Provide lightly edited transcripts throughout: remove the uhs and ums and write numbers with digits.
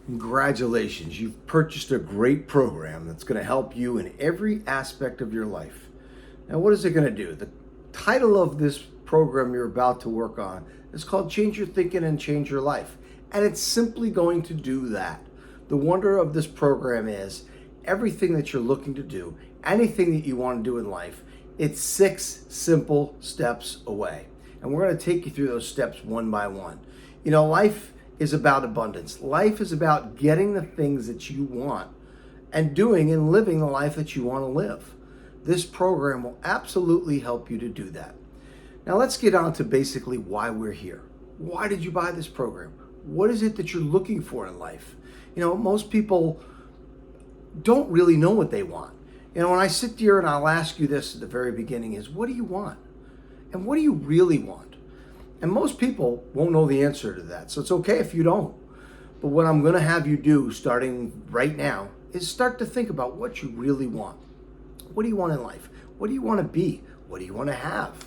Congratulations, you've purchased a great program that's going to help you in every aspect of your life. Now, what is it going to do? The title of this program you're about to work on is called Change Your Thinking and Change Your Life. And it's simply going to do that. The wonder of this program is everything that you're looking to do, anything that you want to do in life, it's 6 simple steps away. And we're going to take you through those steps one by one. You know, life is about abundance. Life is about getting the things that you want and doing and living the life that you want to live. This program will absolutely help you to do that. Now let's get on to basically why we're here. Why did you buy this program? What is it that you're looking for in life? You know, most people don't really know what they want. You know, when I sit here and I'll ask you this at the very beginning is, what do you want? And what do you really want? And most people won't know the answer to that. So it's okay if you don't. But what I'm going to have you do starting right now is start to think about what you really want. What do you want in life? What do you want to be? What do you want to have?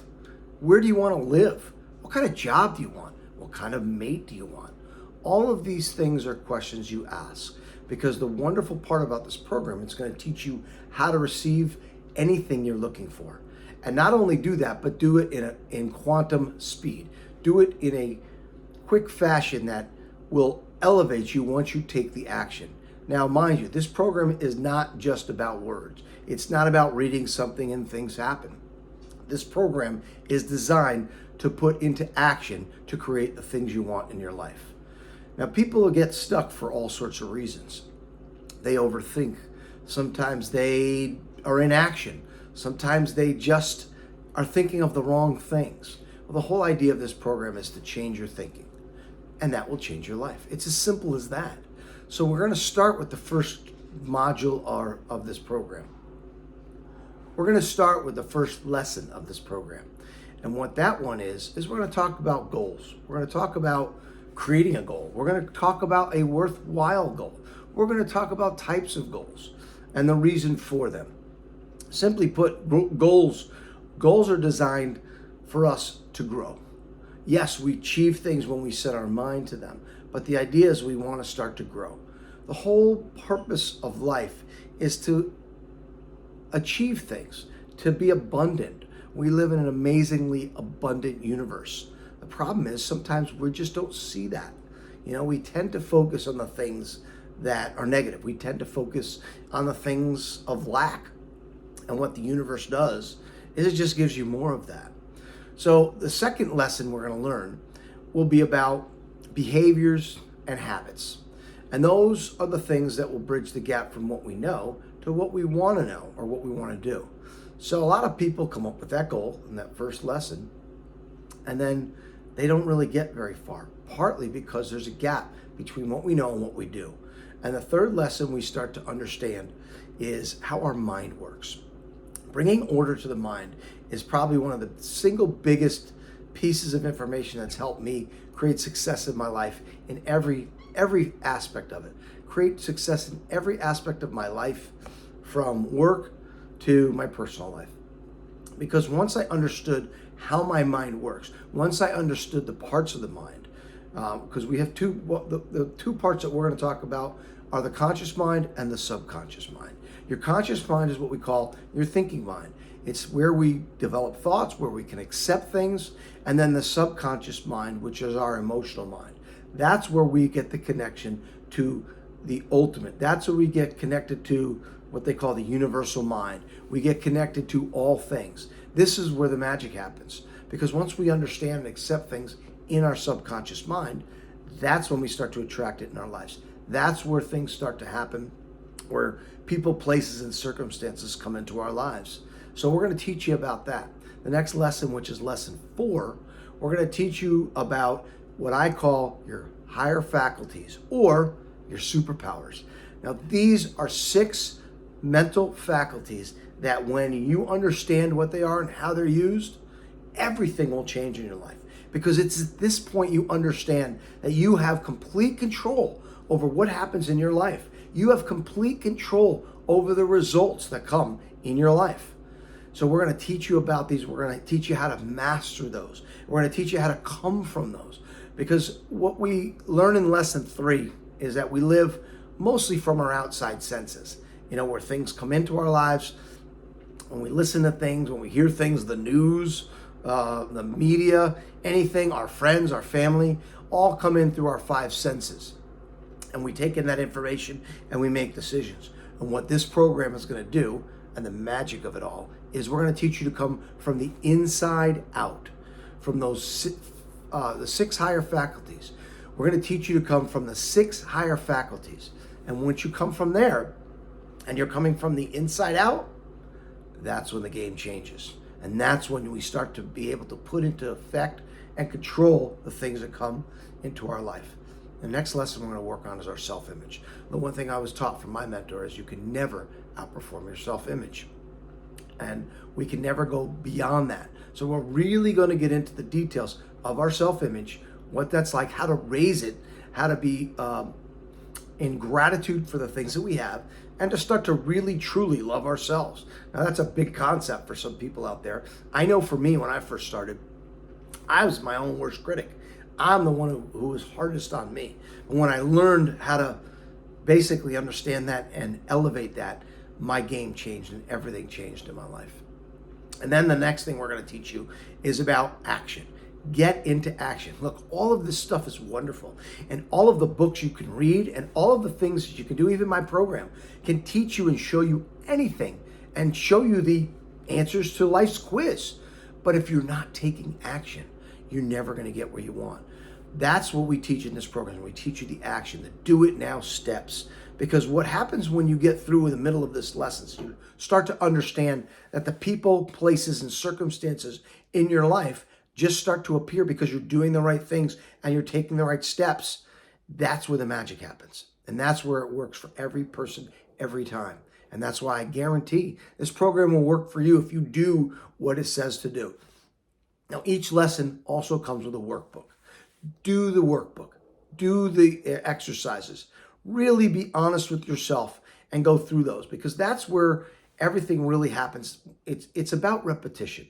Where do you want to live? What kind of job do you want? What kind of mate do you want? All of these things are questions you ask, because the wonderful part about this program, it's going to teach you how to receive anything you're looking for. And not only do that, but do it in quantum speed. Do it in a quick fashion that will elevate you once you take the action. Now, mind you, this program is not just about words. It's not about reading something and things happen. This program is designed to put into action to create the things you want in your life. Now, people get stuck for all sorts of reasons. They overthink. Sometimes they are in action. Sometimes they just are thinking of the wrong things. Well, the whole idea of this program is to change your thinking, and that will change your life. It's as simple as that. So we're going to start with the first module of this program. We're going to start with the first lesson of this program. And what that one is we're going to talk about goals. We're going to talk about creating a goal. We're going to talk about a worthwhile goal. We're going to talk about types of goals and the reason for them. Simply put, goals are designed for us to grow. Yes, we achieve things when we set our mind to them, but the idea is we want to start to grow. The whole purpose of life is to achieve things, to be abundant. We live in an amazingly abundant universe. The problem is sometimes we just don't see that. You know, we tend to focus on the things that are negative. We tend to focus on the things of lack. And what the universe does is it just gives you more of that. So the second lesson we're going to learn will be about behaviors and habits. And those are the things that will bridge the gap from what we know to what we want to know or what we want to do. So a lot of people come up with that goal in that first lesson, and then they don't really get very far, partly because there's a gap between what we know and what we do. And the third lesson we start to understand is how our mind works. Bringing order to the mind is probably one of the single biggest pieces of information that's helped me create success in my life in every aspect of it. Create success in every aspect of my life, from work to my personal life. Because once I understood how my mind works, once I understood the parts of the mind, because we have the two parts that we're going to talk about are the conscious mind and the subconscious mind. Your conscious mind is what we call your thinking mind. It's where we develop thoughts, where we can accept things, and then the subconscious mind, which is our emotional mind. That's where we get the connection to the ultimate. That's where we get connected to what they call the universal mind. We get connected to all things. This is where the magic happens, because once we understand and accept things in our subconscious mind, that's when we start to attract it in our lives. That's where things start to happen, where people, places, and circumstances come into our lives. So we're going to teach you about that. The next lesson, which is lesson 4, we're going to teach you about what I call your higher faculties or your superpowers. Now, these are 6 mental faculties that when you understand what they are and how they're used, everything will change in your life. Because it's at this point you understand that you have complete control over what happens in your life. You have complete control over the results that come in your life. So we're going to teach you about these. We're going to teach you how to master those. We're going to teach you how to come from those. Because what we learn in lesson 3 is that we live mostly from our outside senses, where things come into our lives, when we listen to things, when we hear things, the news, the media, anything, our friends, our family, all come in through our five senses. And we take in that information and we make decisions. And what this program is going to do, and the magic of it all, is we're going to teach you to come from the inside out, from those the six higher faculties. We're going to teach you to come from the six higher faculties. And once you come from there, and you're coming from the inside out, that's when the game changes. And that's when we start to be able to put into effect and control the things that come into our life. The next lesson we're going to work on is our self-image. The one thing I was taught from my mentor is you can never outperform your self-image. And we can never go beyond that. So we're really going to get into the details of our self-image, what that's like, how to raise it, how to be in gratitude for the things that we have, and to start to really truly love ourselves. Now that's a big concept for some people out there. I know for me, when I first started, I was my own worst critic. I'm the one who was hardest on me. And when I learned how to basically understand that and elevate that, my game changed and everything changed in my life. And then the next thing we're going to teach you is about action. Get into action. Look, all of this stuff is wonderful. And all of the books you can read and all of the things that you can do, even my program, can teach you and show you anything and show you the answers to life's quiz. But if you're not taking action, you're never going to get where you want. That's what we teach in this program. We teach you the action, the do it now steps. Because what happens when you get through in the middle of this lesson, you start to understand that the people, places, and circumstances in your life just start to appear because you're doing the right things and you're taking the right steps. That's where the magic happens. And that's where it works for every person, every time. And that's why I guarantee this program will work for you if you do what it says to do. Now, each lesson also comes with a workbook. Do the workbook. Do the exercises. Really be honest with yourself and go through those, because that's where everything really happens. It's about repetition.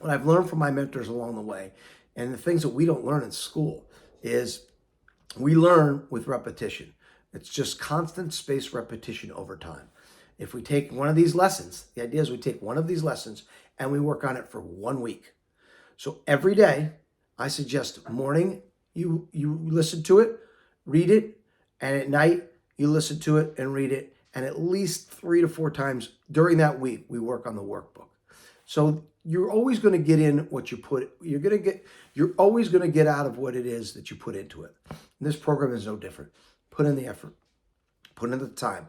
What I've learned from my mentors along the way, and the things that we don't learn in school, is we learn with repetition. It's just constant spaced repetition over time. If we take one of these lessons, the idea is we take one of these lessons and we work on it for 1 week. So every day, I suggest morning you listen to it, read it, and at night you listen to it and read it, and at least 3 to 4 times during that week we work on the workbook. So you're always going to get in what you put. You're always going to get out of what it is that you put into it. And this program is no different. Put in the effort, put in the time,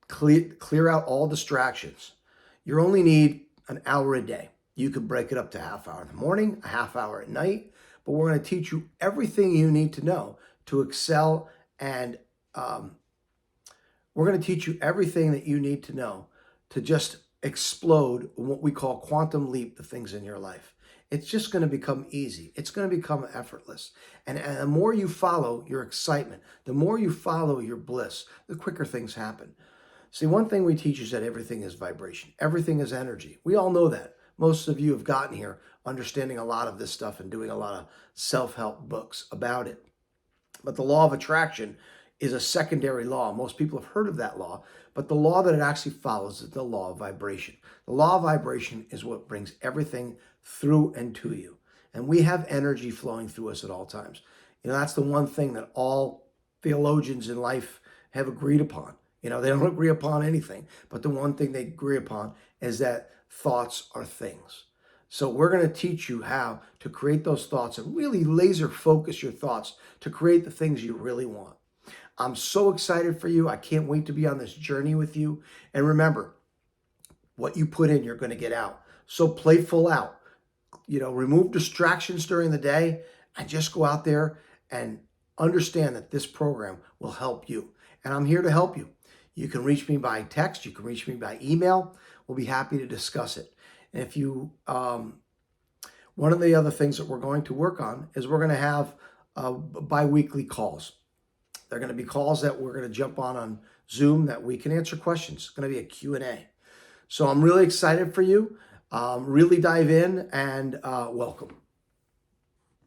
clear out all distractions. You only need an hour a day. You could break it up to a half hour in the morning, a half hour at night, but we're going to teach you everything you need to know to excel, and we're going to teach you everything that you need to know to just explode what we call quantum leap the things in your life. It's just going to become easy. It's going to become effortless. And the more you follow your excitement, the more you follow your bliss, the quicker things happen. See, one thing we teach is that everything is vibration. Everything is energy. We all know that. Most of you have gotten here understanding a lot of this stuff and doing a lot of self-help books about it. But the law of attraction is a secondary law. Most people have heard of that law, but the law that it actually follows is the law of vibration. The law of vibration is what brings everything through and to you. And we have energy flowing through us at all times. That's the one thing that all theologians in life have agreed upon. They don't agree upon anything, but the one thing they agree upon is that thoughts are things. So we're going to teach you how to create those thoughts and really laser focus your thoughts to create the things you really want. I'm so excited for you. I can't wait to be on this journey with you. And remember, what you put in, you're going to get out. So play full out. Remove distractions during the day and just go out there and understand that this program will help you. And I'm here to help you. You can reach me by text. You can reach me by email. We'll be happy to discuss it. And if you, one of the other things that we're going to work on is we're going to have bi-weekly calls. They're going to be calls that we're going to jump on Zoom that we can answer questions. It's going to be a Q&A. So I'm really excited for you. Really dive in and welcome.